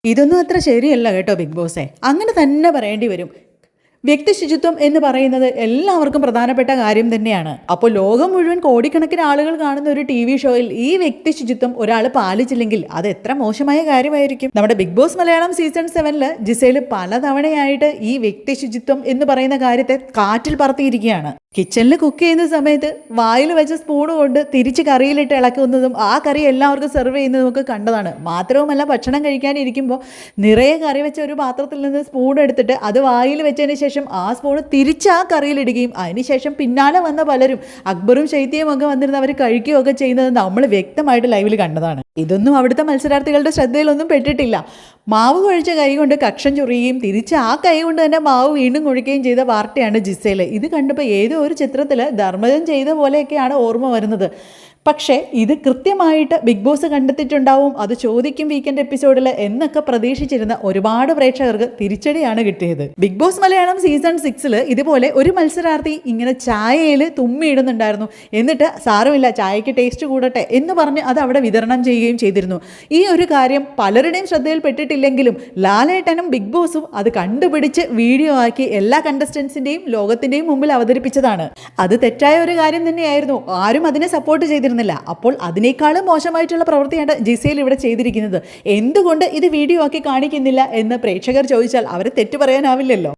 ഇതൊന്നും അത്ര ശരിയല്ല കേട്ടോ ബിഗ് ബോസേ. അങ്ങനെ തന്നെ പറയേണ്ടി വരും. വ്യക്തി ശുചിത്വം എന്ന് പറയുന്നത് എല്ലാവർക്കും പ്രധാനപ്പെട്ട കാര്യം തന്നെയാണ്. അപ്പോൾ ലോകം മുഴുവൻ കോടിക്കണക്കിന് ആളുകൾ കാണുന്ന ഒരു TV ഷോയിൽ ഈ വ്യക്തി ശുചിത്വം ഒരാൾ പാലിച്ചില്ലെങ്കിൽ അത് എത്ര മോശമായ കാര്യമായിരിക്കും. നമ്മുടെ Bigg Boss Malayalam season 7 Gisele പലതവണയായിട്ട് ഈ വ്യക്തി ശുചിത്വം എന്ന് പറയുന്ന കാര്യത്തെ കാറ്റിൽ പറത്തിയിരിക്കുകയാണ്. കിച്ചണിൽ കുക്ക് ചെയ്യുന്ന സമയത്ത് വായിൽ വെച്ച സ്പൂൺ കൊണ്ട് തിരിച്ച് കറിയിലിട്ട് ഇളക്കുന്നതും ആ കറി എല്ലാവർക്കും സെർവ് ചെയ്യുന്നതും ഒക്കെ കണ്ടതാണ്. മാത്രവുമല്ല, ഭക്ഷണം കഴിക്കാനിരിക്കുമ്പോൾ നിറയെ കറി വെച്ച ഒരു പാത്രത്തിൽ നിന്ന് സ്പൂൺ എടുത്തിട്ട് അത് വായിൽ വെച്ചതിന് ശേഷം ആ സ്പൂൺ തിരിച്ച് ആ കറിയിലിടുകയും അതിനുശേഷം പിന്നാലെ വന്ന പലരും അക്ബറും ശൈത്യയും ഒക്കെ വന്നിരുന്ന് അവർ കഴിക്കുകയൊക്കെ ചെയ്യുന്നത് നമ്മൾ വ്യക്തമായിട്ട് ലൈവിൽ കണ്ടതാണ്. ഇതൊന്നും അവിടുത്തെ മത്സരാർത്ഥികളുടെ ശ്രദ്ധയിലൊന്നും പെട്ടിട്ടില്ല. മാവ് കുഴച്ച കൈ കൊണ്ട് കക്ഷം ചൊറിയുകയും തിരിച്ച് ആ കൈ കൊണ്ട് തന്നെ മാവ് വീണ്ടും കുഴിക്കുകയും ചെയ്ത പാർട്ടിയാണ് ജിസേൽ. ഇത് കണ്ടപ്പോൾ ഏതോ ഒരു ചിത്രത്തിൽ ധർമ്മജൻ ചെയ്ത പോലെയൊക്കെയാണ് ഓർമ്മ വരുന്നത്. പക്ഷേ ഇത് കൃത്യമായിട്ട് ബിഗ് ബോസ് കണ്ടെത്തിയിട്ടുണ്ടാവും, അത് ചോദിക്കും വീക്കെൻഡ് എപ്പിസോഡിൽ എന്നൊക്കെ പ്രതീക്ഷിച്ചിരുന്ന ഒരുപാട് പ്രേക്ഷകർക്ക് തിരിച്ചടിയാണ് കിട്ടിയത്. ബിഗ് ബോസ് മലയാളം സീസൺ 6 ഇതുപോലെ ഒരു മത്സരാർത്ഥി ഇങ്ങനെ ചായയിൽ തുമ്മിയിടുന്നുണ്ടായിരുന്നു. എന്നിട്ട് സാരമില്ല, ചായക്ക് ടേസ്റ്റ് കൂടട്ടെ എന്ന് പറഞ്ഞ് അത് അവിടെ വിതരണം ചെയ്യുകയും ചെയ്തിരുന്നു. ഈ ഒരു കാര്യം പലരുടെയും ശ്രദ്ധയിൽപ്പെട്ടിട്ടില്ലെങ്കിലും ലാലേട്ടനും ബിഗ് ബോസും അത് കണ്ടുപിടിച്ച് വീഡിയോ ആക്കി എല്ലാ കണ്ടസ്റ്റൻസിൻ്റെയും ലോകത്തിൻ്റെയും മുമ്പിൽ അവതരിപ്പിച്ചതാണ്. അത് തെറ്റായ ഒരു കാര്യം തന്നെയായിരുന്നു. ആരും അതിനെ സപ്പോർട്ട് ചെയ്തിരുന്നില്ല. അപ്പോൾ അതിനേക്കാളും മോശമായിട്ടുള്ള പ്രവൃത്തിയാണ് ജിസേൽ ഇവിടെ ചെയ്തിരിക്കുന്നത്. എന്തുകൊണ്ട് ഇത് വീഡിയോ ആക്കി കാണിക്കുന്നില്ല എന്ന് പ്രേക്ഷകർ ചോദിച്ചാൽ അവരെ തെറ്റു പറയാനാവില്ലല്ലോ.